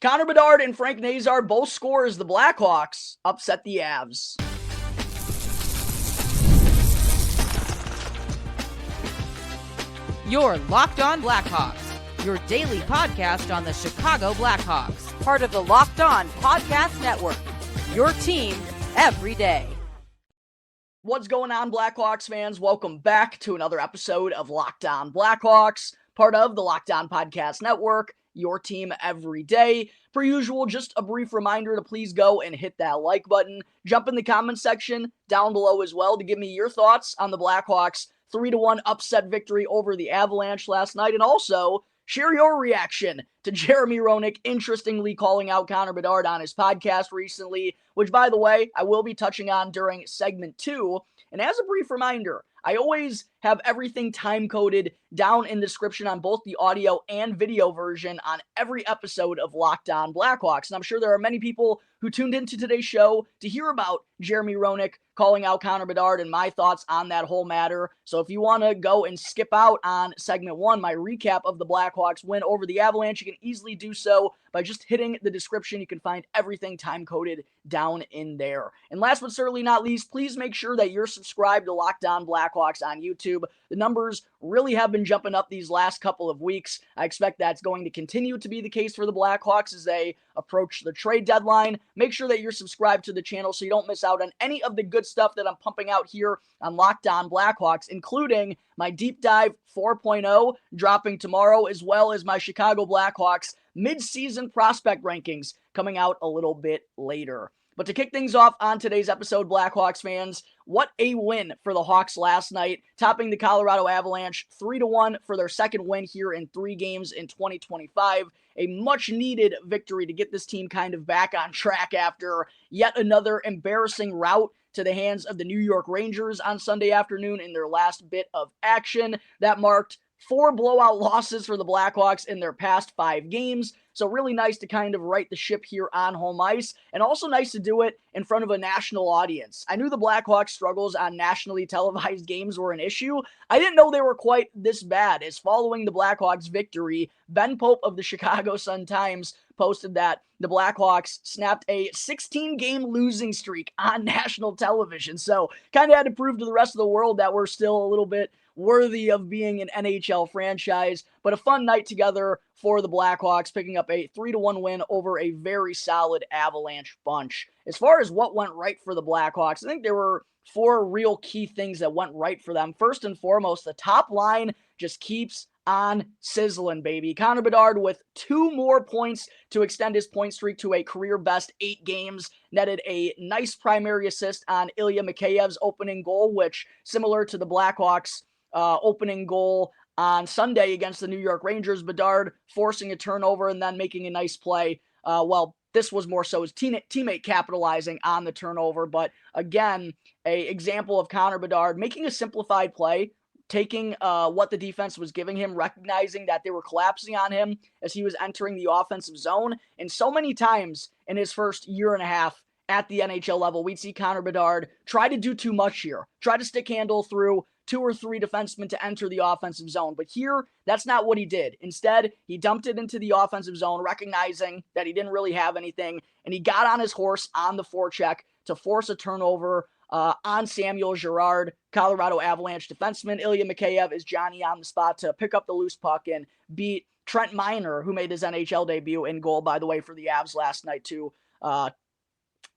Connor Bedard and Frank Nazar both score as the Blackhawks upset the Avs. You're Locked On Blackhawks, your daily podcast on the Chicago Blackhawks, part of the Locked On Podcast Network, your team every day. What's going on, Blackhawks fans? Welcome back to another episode of Locked On Blackhawks, part of the Locked On Podcast Network, your team every day. Per usual, just a brief reminder to please go and hit that like button. Jump in the comment section down below as well to give me your thoughts on the Blackhawks' 3-1 upset victory over the Avalanche last night, and also share your reaction to Jeremy Roenick interestingly calling out Connor Bedard on his podcast recently, which, by the way, I will be touching on during segment 2. And as a brief reminder, I always have everything time-coded down in the description on both the audio and video version on every episode of Locked On Blackhawks. And I'm sure there are many people who tuned into today's show to hear about Jeremy Roenick calling out Connor Bedard and my thoughts on that whole matter. So if you want to go and skip out on segment 1, my recap of the Blackhawks win over the Avalanche, you can easily do so by just hitting the description. You can find everything time-coded down in there. And last but certainly not least, please make sure that you're subscribed to Locked On Blackhawks on YouTube. The numbers really have been jumping up these last couple of weeks. I expect that's going to continue to be the case for the Blackhawks as they approach the trade deadline. Make sure that you're subscribed to the channel so you don't miss out on any of the good stuff that I'm pumping out here on Locked On Blackhawks, including my Deep Dive 4.0 dropping tomorrow, as well as my Chicago Blackhawks mid-season prospect rankings coming out a little bit later. But to kick things off on today's episode, Blackhawks fans, what a win for the Hawks last night, topping the Colorado Avalanche 3-1 for their second win here in 3 games in 2025. A much-needed victory to get this team kind of back on track after yet another embarrassing rout to the hands of the New York Rangers on Sunday afternoon in their last bit of action. That marked 4 blowout losses for the Blackhawks in their past 5 games. So really nice to kind of right the ship here on home ice, and also nice to do it in front of a national audience. I knew the Blackhawks' struggles on nationally televised games were an issue. I didn't know they were quite this bad, as following the Blackhawks' victory, Ben Pope of the Chicago Sun-Times posted that the Blackhawks snapped a 16-game losing streak on national television. So kind of had to prove to the rest of the world that we're still a little bit worthy of being an NHL franchise, but a fun night together for the Blackhawks, picking up a 3-1 win over a very solid Avalanche bunch. As far as what went right for the Blackhawks, I think there were 4 real key things that went right for them. First and foremost, the top line just keeps on sizzling, baby. Connor Bedard with 2 more points to extend his point streak to a career-best 8 games, netted a nice primary assist on Ilya Mikheyev's opening goal, which, similar to the Blackhawks' opening goal on Sunday against the New York Rangers, Bedard forcing a turnover and then making a nice play. This was more so his teammate capitalizing on the turnover, but again, a example of Connor Bedard making a simplified play, taking what the defense was giving him, recognizing that they were collapsing on him as he was entering the offensive zone. And so many times in his first year and a half at the NHL level, we'd see Connor Bedard try to do too much here, try to stick handle through 2 or 3 defensemen to enter the offensive zone. But here, that's not what he did. Instead, he dumped it into the offensive zone, recognizing that he didn't really have anything, and he got on his horse on the forecheck to force a turnover on Samuel Girard. Colorado Avalanche defenseman Ilya Mikheyev is Johnny on the spot to pick up the loose puck and beat Trent Miner, who made his NHL debut in goal, by the way, for the Avs last night, to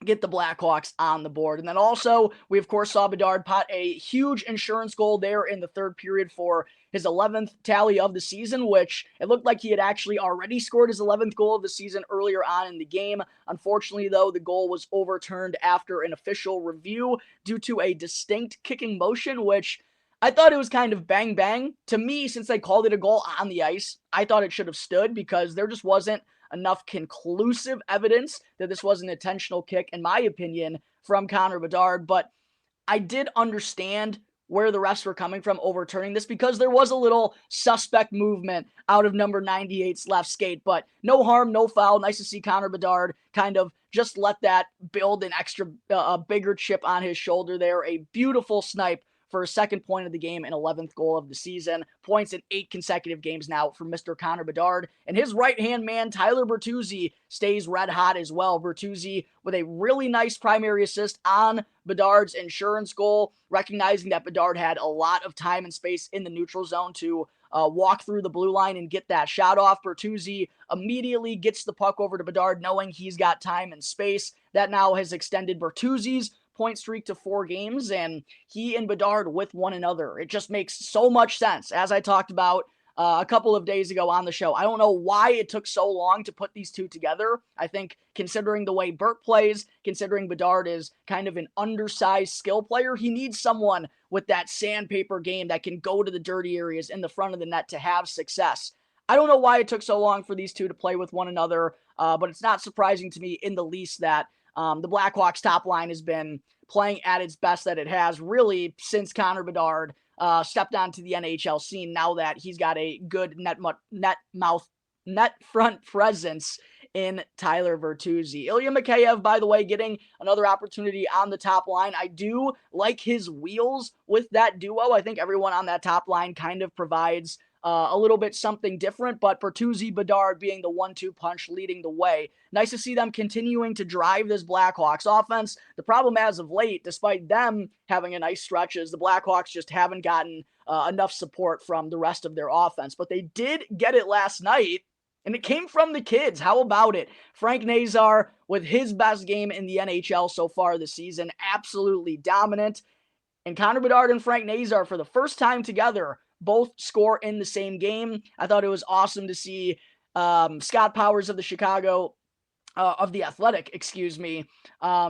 get the Blackhawks on the board. And then also, we of course saw Bedard pot a huge insurance goal there in the third period for his 11th tally of the season, which it looked like he had actually already scored his 11th goal of the season earlier on in the game. Unfortunately, though, the goal was overturned after an official review due to a distinct kicking motion, which I thought it was kind of bang-bang. To me, since they called it a goal on the ice, I thought it should have stood because there just wasn't enough conclusive evidence that this was an intentional kick, in my opinion, from Connor Bedard. But I did understand where the refs were coming from overturning this because there was a little suspect movement out of number 98's left skate. But no harm, no foul. Nice to see Connor Bedard kind of just let that build an extra, bigger chip on his shoulder there. A beautiful snipe for his second point of the game and 11th goal of the season. Points in 8 consecutive games now for Mr. Connor Bedard. And his right-hand man, Tyler Bertuzzi, stays red hot as well. Bertuzzi with a really nice primary assist on Bedard's insurance goal, recognizing that Bedard had a lot of time and space in the neutral zone to walk through the blue line and get that shot off. Bertuzzi immediately gets the puck over to Bedard, knowing he's got time and space. That now has extended Bertuzzi's point streak to 4 games, and he and Bedard with one another. It just makes so much sense. As I talked about a couple of days ago on the show, I don't know why it took so long to put these two together. I think considering the way Bert plays, considering Bedard is kind of an undersized skill player, he needs someone with that sandpaper game that can go to the dirty areas in the front of the net to have success. I don't know why it took so long for these two to play with one another, but it's not surprising to me in the least that the Blackhawks top line has been playing at its best that it has really since Connor Bedard stepped onto the NHL scene, now that he's got a good net front presence in Tyler Bertuzzi. Ilya Mikheyev, by the way, getting another opportunity on the top line. I do like his wheels with that duo. I think everyone on that top line kind of provides a little bit something different, but Bertuzzi, Bedard being the 1-2 punch leading the way. Nice to see them continuing to drive this Blackhawks offense. The problem as of late, despite them having a nice stretch, is the Blackhawks just haven't gotten enough support from the rest of their offense. But they did get it last night, and it came from the kids. How about it? Frank Nazar with his best game in the NHL so far this season. Absolutely dominant. And Connor Bedard and Frank Nazar, for the first time together, both score in the same game. I thought it was awesome to see Scott Powers of the Athletic,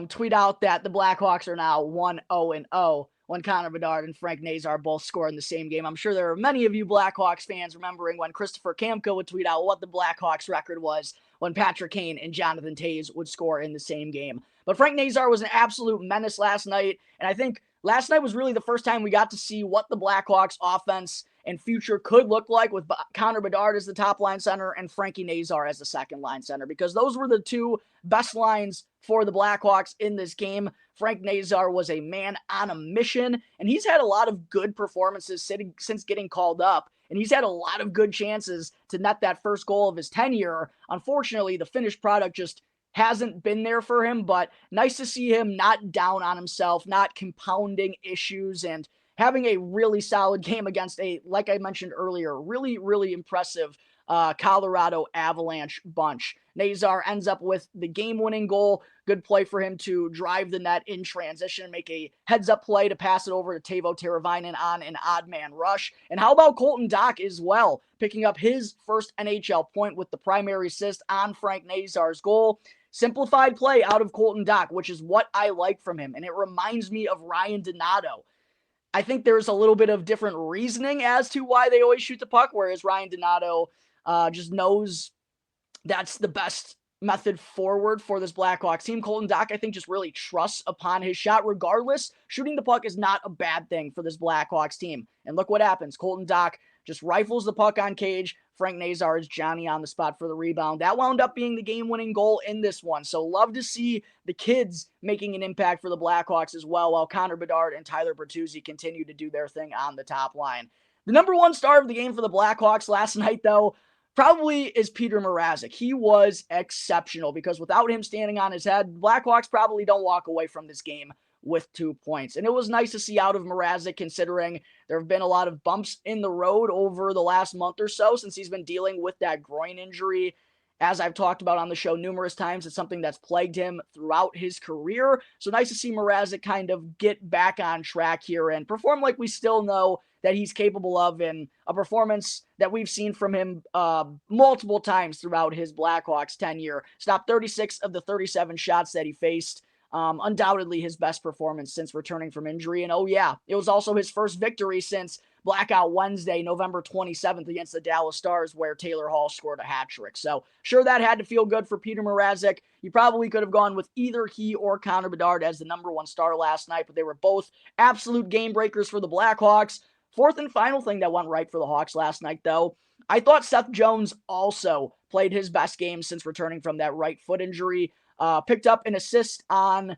tweet out that the Blackhawks are now 1-0-0 when Connor Bedard and Frank Nazar both score in the same game. I'm sure there are many of you Blackhawks fans remembering when Christopher Kamka would tweet out what the Blackhawks record was when Patrick Kane and Jonathan Toews would score in the same game. But Frank Nazar was an absolute menace last night, and I think last night was really the first time we got to see what the Blackhawks offense and future could look like with Connor Bedard as the top line center and Frankie Nazar as the second line center, because those were the two best lines for the Blackhawks in this game. Frank Nazar was a man on a mission, and he's had a lot of good performances since getting called up, and he's had a lot of good chances to net that first goal of his tenure. Unfortunately, the finished product just hasn't been there for him, but nice to see him not down on himself, not compounding issues, and having a really solid game against a, like I mentioned earlier, really, really impressive Colorado Avalanche bunch. Nazar ends up with the game-winning goal. Good play for him to drive the net in transition, make a heads-up play to pass it over to Teuvo Teravainen on an odd-man rush. And how about Colton Dach as well, picking up his first NHL point with the primary assist on Frank Nazar's goal. Simplified play out of Colton Dach, which is what I like from him, and it reminds me of Ryan Donato. I think there's a little bit of different reasoning as to why they always shoot the puck, whereas Ryan Donato just knows that's the best method forward for this Blackhawks team. Colton Dach, I think, just really trusts upon his shot. Regardless, shooting the puck is not a bad thing for this Blackhawks team. And look what happens. Colton Dach just rifles the puck on cage. Frank Nazar is Johnny on the spot for the rebound. That wound up being the game-winning goal in this one. So love to see the kids making an impact for the Blackhawks as well, while Connor Bedard and Tyler Bertuzzi continue to do their thing on the top line. The number one star of the game for the Blackhawks last night, though, probably is Petr Mrazek. He was exceptional, because without him standing on his head, the Blackhawks probably don't walk away from this game with 2 points. And it was nice to see out of Mrazek, considering there have been a lot of bumps in the road over the last month or so since he's been dealing with that groin injury. As I've talked about on the show numerous times, it's something that's plagued him throughout his career. So nice to see Mrazek kind of get back on track here and perform like we still know that he's capable of, in a performance that we've seen from him multiple times throughout his Blackhawks tenure. Stopped 36 of the 37 shots that he faced. Undoubtedly his best performance since returning from injury. And oh yeah, it was also his first victory since Blackout Wednesday, November 27th against the Dallas Stars, where Taylor Hall scored a hat trick. So sure, that had to feel good for Petr Mrazek. You probably could have gone with either he or Connor Bedard as the number one star last night, but they were both absolute game breakers for the Blackhawks. Fourth and final thing that went right for the Hawks last night, though, I thought Seth Jones also played his best game since returning from that right foot injury. Picked up an assist on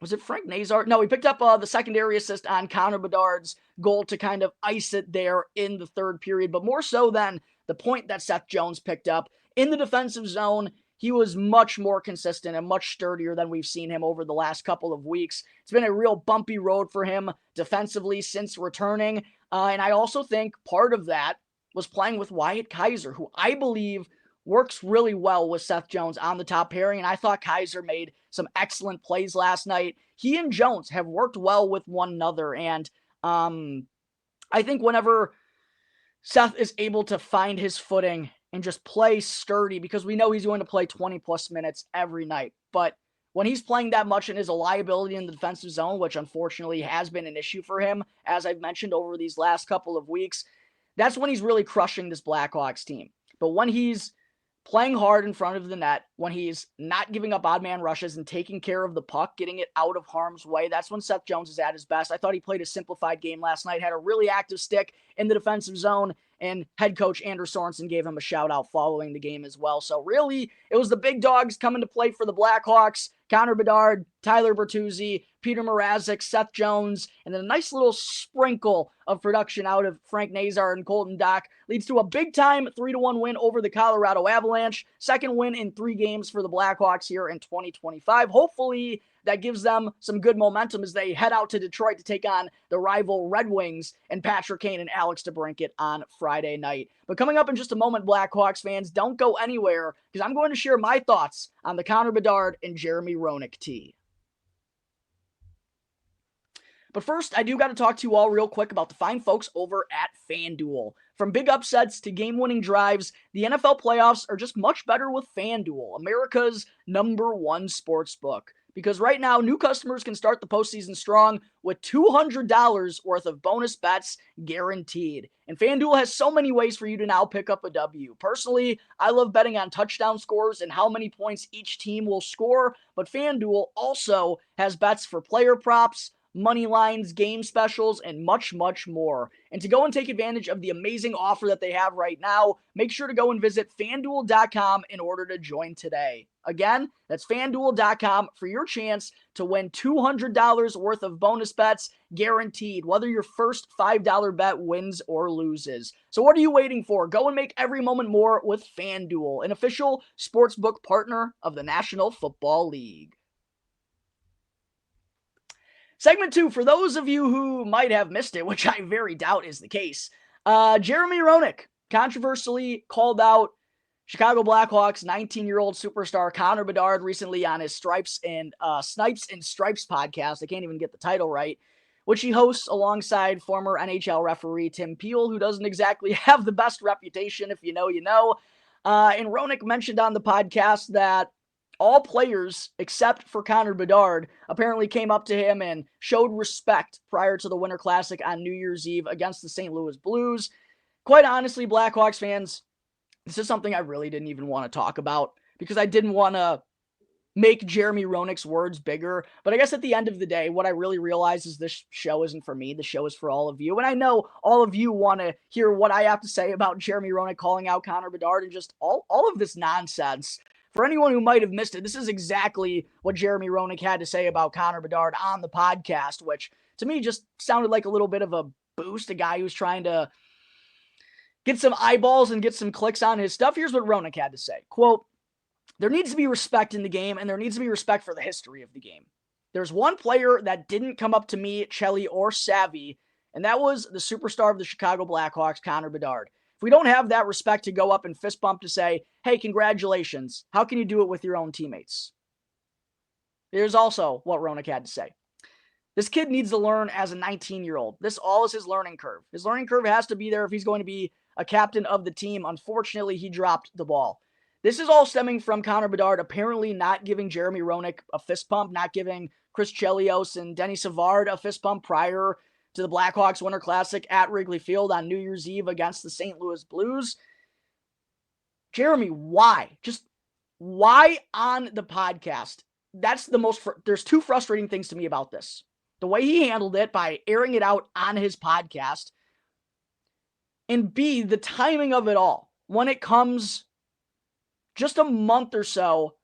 was it Frank Nazar? No, he picked up the secondary assist on Connor Bedard's goal to kind of ice it there in the third period, but more so than the point that Seth Jones picked up. In the defensive zone, he was much more consistent and much sturdier than we've seen him over the last couple of weeks. It's been a real bumpy road for him defensively since returning, and I also think part of that was playing with Wyatt Kaiser, who I believe works really well with Seth Jones on the top pairing, and I thought Kaiser made some excellent plays last night. He and Jones have worked well with one another, and I think whenever Seth is able to find his footing and just play sturdy, because we know he's going to play 20-plus minutes every night, but when he's playing that much and is a liability in the defensive zone, which unfortunately has been an issue for him, as I've mentioned over these last couple of weeks, that's when he's really crushing this Blackhawks team. But when he's playing hard in front of the net, when he's not giving up odd man rushes and taking care of the puck, getting it out of harm's way, that's when Seth Jones is at his best. I thought he played a simplified game last night, had a really active stick in the defensive zone, and head coach Anders Sorensen gave him a shout out following the game as well. So really, it was the big dogs coming to play for the Blackhawks: Connor Bedard, Tyler Bertuzzi, Petr Mrazek, Seth Jones, and then a nice little sprinkle of production out of Frank Nazar and Colton Dach leads to a big-time 3-1 win over the Colorado Avalanche. Second win in 3 games for the Blackhawks here in 2025. Hopefully, that gives them some good momentum as they head out to Detroit to take on the rival Red Wings and Patrick Kane and Alex DeBrincat on Friday night. But coming up in just a moment, Blackhawks fans, don't go anywhere, because I'm going to share my thoughts on the Connor Bedard and Jeremy Roenick tee. But first, I do got to talk to you all real quick about the fine folks over at FanDuel. From big upsets to game-winning drives, the NFL playoffs are just much better with FanDuel, America's #1 sportsbook. Because right now, new customers can start the postseason strong with $200 worth of bonus bets guaranteed. And FanDuel has so many ways for you to now pick up a W. Personally, I love betting on touchdown scores and how many points each team will score, but FanDuel also has bets for player props, money lines, game specials, and much, much more. And to go and take advantage of the amazing offer that they have right now, make sure to go and visit FanDuel.com in order to join today. Again, that's FanDuel.com for your chance to win $200 worth of bonus bets guaranteed, whether your first $5 bet wins or loses. So what are you waiting for? Go and make every moment more with FanDuel, an official sportsbook partner of the National Football League. Segment 2, for those of you who might have missed it, which I very doubt is the case, Jeremy Roenick controversially called out Chicago Blackhawks 19-year-old superstar Connor Bedard recently on his Snipes and Stripes podcast. I can't even get the title right, which he hosts alongside former NHL referee Tim Peel, who doesn't exactly have the best reputation. If you know, you know. And Roenick mentioned on the podcast that all players, except for Connor Bedard, apparently came up to him and showed respect prior to the Winter Classic on New Year's Eve against the St. Louis Blues. Quite honestly, Blackhawks fans, this is something I really didn't even want to talk about because I didn't want to make Jeremy Roenick's words bigger. But I guess at the end of the day, what I really realized is this show isn't for me. The show is for all of you. And I know all of you want to hear what I have to say about Jeremy Roenick calling out Connor Bedard and just all of this nonsense. For anyone who might have missed it, this is exactly what Jeremy Roenick had to say about Connor Bedard on the podcast, which to me just sounded like a little bit of a boost, a guy who's trying to get some eyeballs and get some clicks on his stuff. Here's what Roenick had to say. Quote, "There needs to be respect in the game, and there needs to be respect for the history of the game. There's one player that didn't come up to me, Chelly, or Savvy, and that was the superstar of the Chicago Blackhawks, Connor Bedard. If we don't have that respect to go up and fist bump to say, hey, congratulations, how can you do it with your own teammates?" Here's also what Roenick had to say. "This kid needs to learn as a 19-year-old. This all is his learning curve. His learning curve has to be there if he's going to be a captain of the team. Unfortunately, he dropped the ball." This is all stemming from Connor Bedard apparently not giving Jeremy Roenick a fist pump, not giving Chris Chelios and Denny Savard a fist pump prior to the Blackhawks Winter Classic at Wrigley Field on New Year's Eve against the St. Louis Blues. Jeremy, why? Just why on the podcast? That's the most, there's two frustrating things to me about this. The way he handled it by airing it out on his podcast, and B, the timing of it all. When it comes just a month or so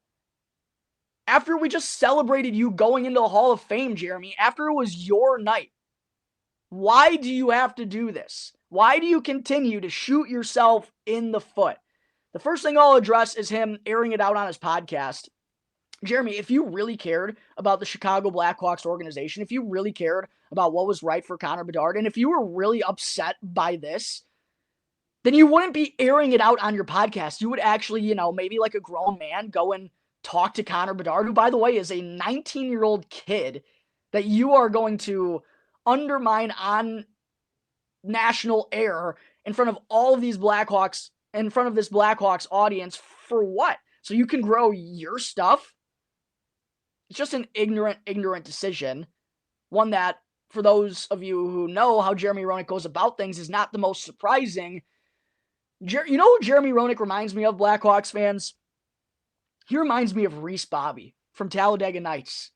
After we just celebrated you going into the Hall of Fame, Jeremy, after it was your night, why do you have to do this? Why do you continue to shoot yourself in the foot? The first thing I'll address is him airing it out on his podcast. Jeremy, if you really cared about the Chicago Blackhawks organization, if you really cared about what was right for Connor Bedard, and if you were really upset by this, then you wouldn't be airing it out on your podcast. You would actually, maybe like a grown man, go and talk to Connor Bedard, who, by the way, is a 19-year-old kid that you are going to undermine on national air in front of all of these Blackhawks, in front of this Blackhawks audience for what? So you can grow your stuff? It's just an ignorant decision. One that, for those of you who know how Jeremy Roenick goes about things, is not the most surprising. You know who Jeremy Roenick reminds me of, Blackhawks fans? He reminds me of Reese Bobby from Talladega Nights.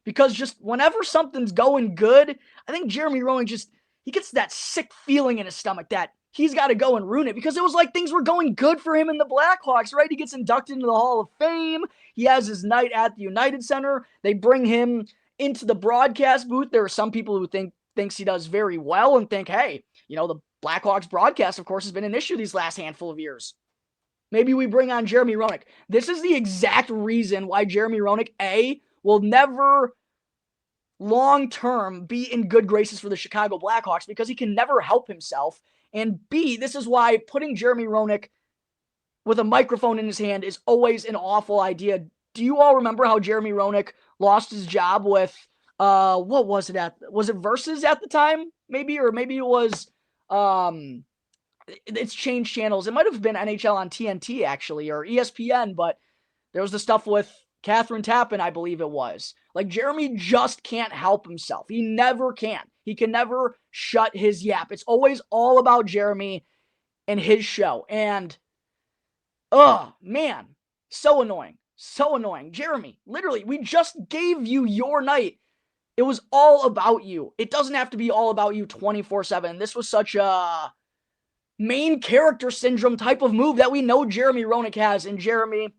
Because just whenever something's going good, I think Jeremy Roenick he gets that sick feeling in his stomach that he's got to go and ruin it, because it was like things were going good for him in the Blackhawks, right? He gets inducted into the Hall of Fame. He has his night at the United Center. They bring him into the broadcast booth. There are some people who thinks he does very well and think, hey, the Blackhawks broadcast, of course, has been an issue these last handful of years. Maybe we bring on Jeremy Roenick. This is the exact reason why Jeremy Roenick, A, will never long-term be in good graces for the Chicago Blackhawks, because he can never help himself. And B, this is why putting Jeremy Roenick with a microphone in his hand is always an awful idea. Do you all remember how Jeremy Roenick lost his job with, what was it was it Versus at the time? Maybe, or maybe it was, it's changed channels. It might have been NHL on TNT, actually, or ESPN, but there was the stuff with Catherine Tappan, I believe it was. Like, Jeremy just can't help himself. He never can. He can never shut his yap. It's always all about Jeremy and his show. And, man, so annoying. So annoying. Jeremy, literally, we just gave you your night. It was all about you. It doesn't have to be all about you 24/7. This was such a main character syndrome type of move that we know Jeremy Roenick has. And Jeremy,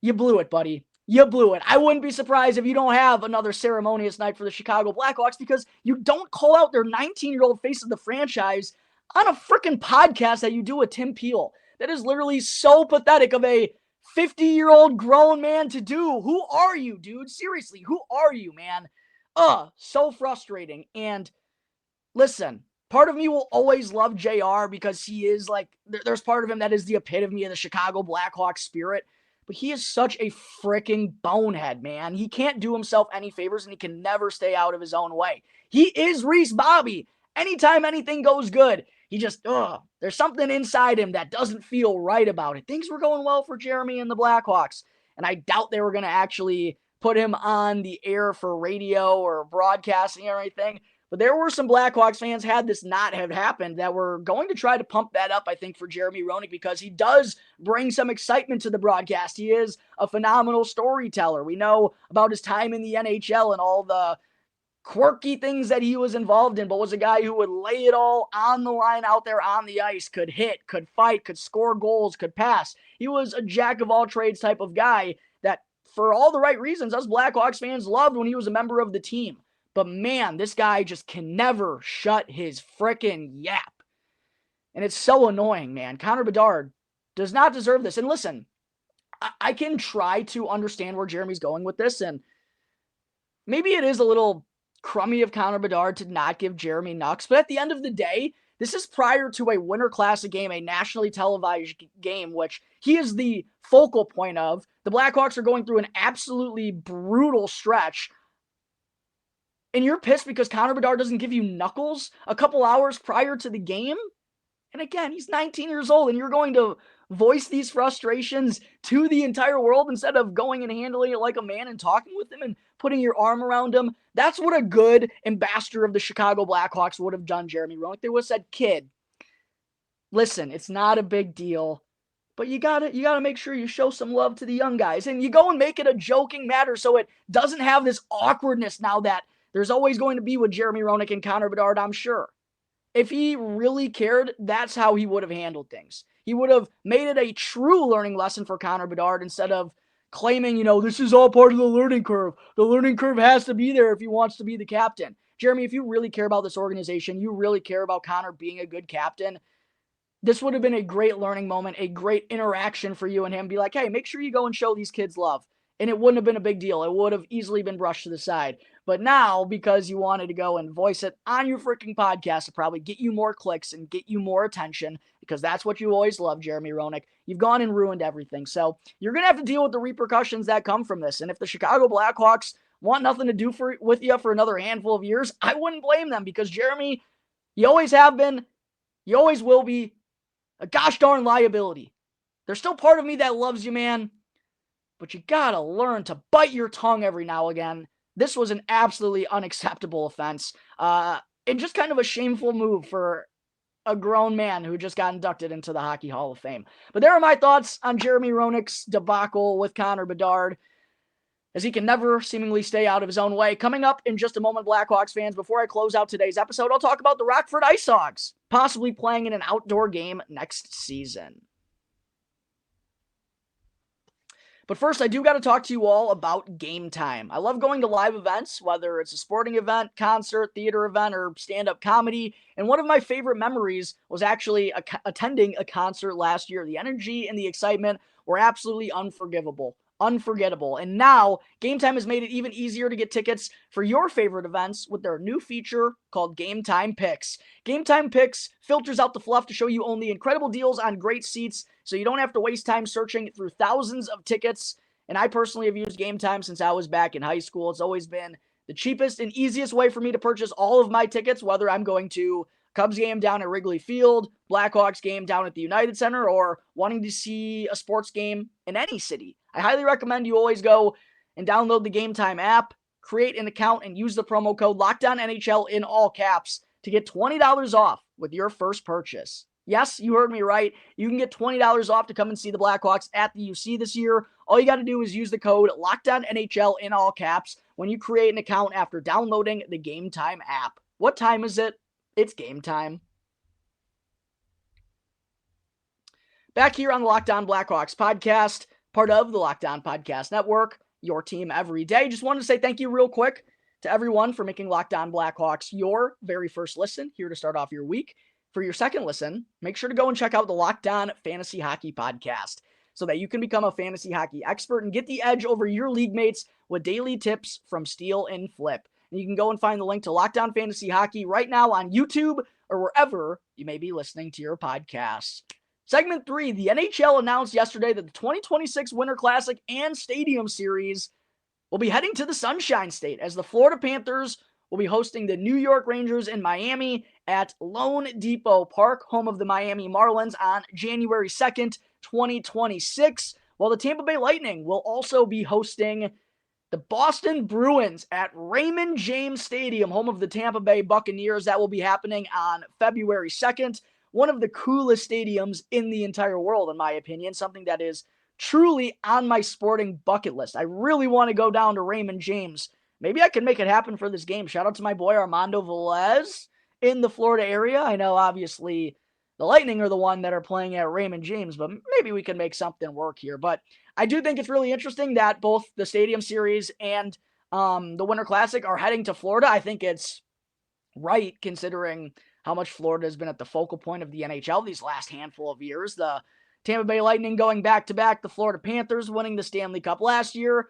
you blew it, buddy. You blew it. I wouldn't be surprised if you don't have another ceremonious night for the Chicago Blackhawks, because you don't call out their 19-year-old face of the franchise on a freaking podcast that you do with Tim Peel. That is literally so pathetic of a 50-year-old grown man to do. Who are you, dude? Seriously, who are you, man? So frustrating. And listen, part of me will always love JR, because he is like, there's part of him that is the epitome of the Chicago Blackhawks spirit. But he is such a freaking bonehead, man. He can't do himself any favors, and he can never stay out of his own way. He is Reese Bobby. Anytime anything goes good, he just, there's something inside him that doesn't feel right about it. Things were going well for Jeremy and the Blackhawks, and I doubt they were going to actually put him on the air for radio or broadcasting or anything. But there were some Blackhawks fans, had this not have happened, that were going to try to pump that up, I think, for Jeremy Roenick, because he does bring some excitement to the broadcast. He is a phenomenal storyteller. We know about his time in the NHL and all the quirky things that he was involved in, but was a guy who would lay it all on the line out there on the ice, could hit, could fight, could score goals, could pass. He was a jack of all trades type of guy that, for all the right reasons, us Blackhawks fans loved when he was a member of the team. But man, this guy just can never shut his frickin' yap. And it's so annoying, man. Connor Bedard does not deserve this. And listen, I can try to understand where Jeremy's going with this. And maybe it is a little crummy of Connor Bedard to not give Jeremy Nux. But at the end of the day, this is prior to a Winter Classic game, a nationally televised game, which he is the focal point of. The Blackhawks are going through an absolutely brutal stretch. And you're pissed because Connor Bedard doesn't give you knuckles a couple hours prior to the game? And again, he's 19 years old, and you're going to voice these frustrations to the entire world instead of going and handling it like a man and talking with him and putting your arm around him. That's what a good ambassador of the Chicago Blackhawks would have done, Jeremy Roenick. They would have said, kid, listen, it's not a big deal, but you gotta make sure you show some love to the young guys. And you go and make it a joking matter so it doesn't have this awkwardness now that there's always going to be with Jeremy Roenick and Connor Bedard, I'm sure. If he really cared, that's how he would have handled things. He would have made it a true learning lesson for Connor Bedard instead of claiming, this is all part of the learning curve. The learning curve has to be there if he wants to be the captain. Jeremy, if you really care about this organization, you really care about Connor being a good captain, this would have been a great learning moment, a great interaction for you and him. Be like, hey, make sure you go and show these kids love. And it wouldn't have been a big deal. It would have easily been brushed to the side. But now, because you wanted to go and voice it on your freaking podcast to probably get you more clicks and get you more attention, because that's what you always love, Jeremy Roenick, you've gone and ruined everything. So you're going to have to deal with the repercussions that come from this. And if the Chicago Blackhawks want nothing to do with you for another handful of years, I wouldn't blame them, because Jeremy, you always have been, you always will be a gosh darn liability. There's still part of me that loves you, man, but you gotta learn to bite your tongue every now and again. This was an absolutely unacceptable offense, and just kind of a shameful move for a grown man who just got inducted into the Hockey Hall of Fame. But there are my thoughts on Jeremy Roenick's debacle with Connor Bedard, as he can never seemingly stay out of his own way. Coming up in just a moment, Blackhawks fans, before I close out today's episode, I'll talk about the Rockford IceHogs possibly playing in an outdoor game next season. But first, I do got to talk to you all about Game Time. I love going to live events, whether it's a sporting event, concert, theater event, or stand-up comedy. And one of my favorite memories was actually attending a concert last year. The energy and the excitement were absolutely unforgivable. Unforgettable. And now, Game Time has made it even easier to get tickets for your favorite events with their new feature called Game Time Picks. Game Time Picks filters out the fluff to show you only incredible deals on great seats, so you don't have to waste time searching through thousands of tickets. And I personally have used Game Time since I was back in high school. It's always been the cheapest and easiest way for me to purchase all of my tickets, whether I'm going to Cubs game down at Wrigley Field, Blackhawks game down at the United Center, or wanting to see a sports game in any city. I highly recommend you always go and download the Game Time app, create an account, and use the promo code LOCKEDONNHL in all caps to get $20 off with your first purchase. Yes, you heard me right. You can get $20 off to come and see the Blackhawks at the UC this year. All you got to do is use the code LOCKEDONNHL in all caps when you create an account after downloading the Game Time app. What time is it? It's game time. Back here on the Locked On Blackhawks podcast, part of the Locked On Podcast Network, your team every day. Just wanted to say thank you real quick to everyone for making Locked On Blackhawks your very first listen here to start off your week. For your second listen, make sure to go and check out the Locked On Fantasy Hockey Podcast so that you can become a fantasy hockey expert and get the edge over your league mates with daily tips from Steal and Flip. And you can go and find the link to Locked On Fantasy Hockey right now on YouTube or wherever you may be listening to your podcasts. Segment 3, the NHL announced yesterday that the 2026 Winter Classic and Stadium Series will be heading to the Sunshine State as the Florida Panthers will be hosting the New York Rangers in Miami at Lone Depot Park, home of the Miami Marlins, on January 2nd, 2026, while the Tampa Bay Lightning will also be hosting the Boston Bruins at Raymond James Stadium, home of the Tampa Bay Buccaneers. That will be happening on February 2nd. One of the coolest stadiums in the entire world, in my opinion. Something that is truly on my sporting bucket list. I really want to go down to Raymond James. Maybe I can make it happen for this game. Shout out to my boy Armando Velez in the Florida area. I know, obviously, the Lightning are the one that are playing at Raymond James, but maybe we can make something work here. But I do think it's really interesting that both the Stadium Series and the Winter Classic are heading to Florida. I think it's right, considering how much Florida has been at the focal point of the NHL these last handful of years. The Tampa Bay Lightning going back-to-back, the Florida Panthers winning the Stanley Cup last year.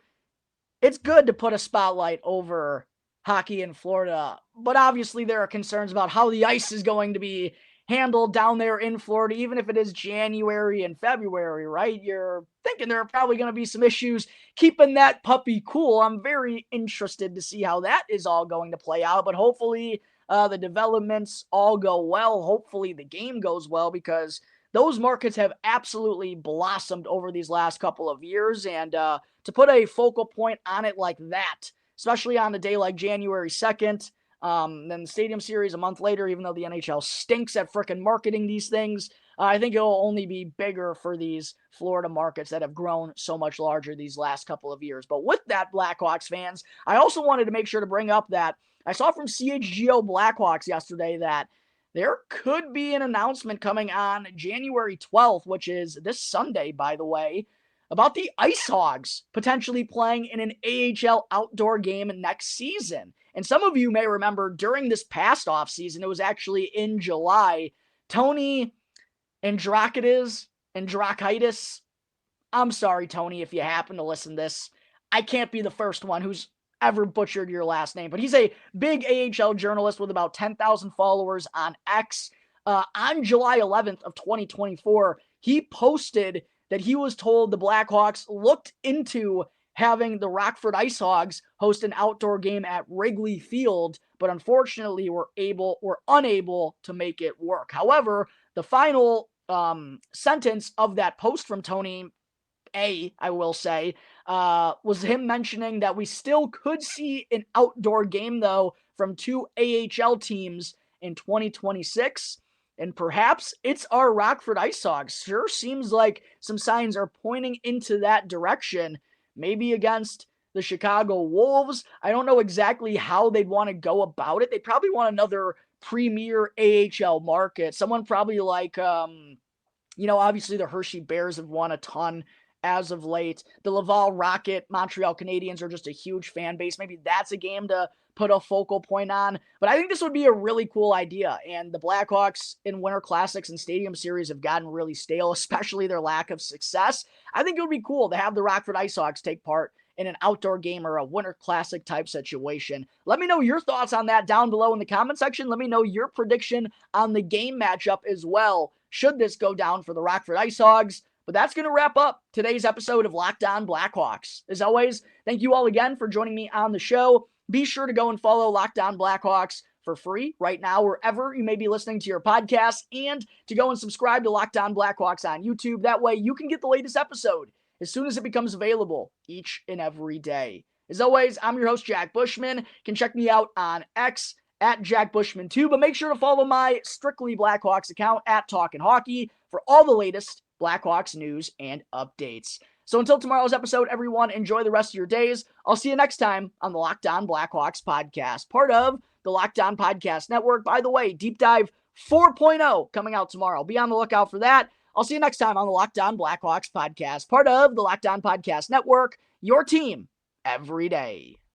It's good to put a spotlight over hockey in Florida, but obviously there are concerns about how the ice is going to be handled down there in Florida, even if it is January and February, right? You're thinking there are probably going to be some issues keeping that puppy cool. I'm very interested to see how that is all going to play out, but hopefully the developments all go well. Hopefully the game goes well, because those markets have absolutely blossomed over these last couple of years, and to put a focal point on it like that, especially on a day like January 2nd, then the Stadium Series a month later, even though the NHL stinks at frickin' marketing these things, I think it'll only be bigger for these Florida markets that have grown so much larger these last couple of years. But with that, Blackhawks fans, I also wanted to make sure to bring up that I saw from CHGO Blackhawks yesterday that there could be an announcement coming on January 12th, which is this Sunday, by the way, about the IceHogs potentially playing in an AHL outdoor game next season. And some of you may remember during this past offseason, it was actually in July, Tony Andrakaitis, I'm sorry, Tony, if you happen to listen to this. I can't be the first one who's ever butchered your last name, but he's a big AHL journalist with about 10,000 followers on X. On July 11th of 2024, he posted that he was told the Blackhawks looked into having the Rockford IceHogs host an outdoor game at Wrigley Field, but unfortunately were unable to make it work. However, the final sentence of that post from Tony, I will say, was him mentioning that we still could see an outdoor game, though, from two AHL teams in 2026. And perhaps it's our Rockford IceHogs. Sure seems like some signs are pointing into that direction. Maybe against the Chicago Wolves. I don't know exactly how they'd want to go about it. They'd probably want another premier AHL market. Someone probably like, obviously the Hershey Bears have won a ton as of late. The Laval Rocket, Montreal Canadiens are just a huge fan base. Maybe that's a game to put a focal point on. But I think this would be a really cool idea. And the Blackhawks in Winter Classics and Stadium Series have gotten really stale, especially their lack of success. I think it would be cool to have the Rockford IceHogs take part in an outdoor game or a Winter Classic type situation. Let me know your thoughts on that down below in the comment section. Let me know your prediction on the game matchup as well, should this go down for the Rockford IceHogs. But that's going to wrap up today's episode of Locked On Blackhawks. As always, thank you all again for joining me on the show. Be sure to go and follow Locked On Blackhawks for free right now, wherever you may be listening to your podcast, and to go and subscribe to Locked On Blackhawks on YouTube. That way you can get the latest episode as soon as it becomes available each and every day. As always, I'm your host, Jack Bushman. You can check me out on X at Jack Bushman 2, but make sure to follow my Strictly Blackhawks account at Talkin' Hockey for all the latest Blackhawks news and updates. So until tomorrow's episode, everyone, enjoy the rest of your days. I'll see you next time on the Locked On Blackhawks podcast, part of the Locked On Podcast Network. By the way, Deep Dive 4.0 coming out tomorrow. Be on the lookout for that. I'll see you next time on the Locked On Blackhawks podcast, part of the Locked On Podcast Network, your team every day.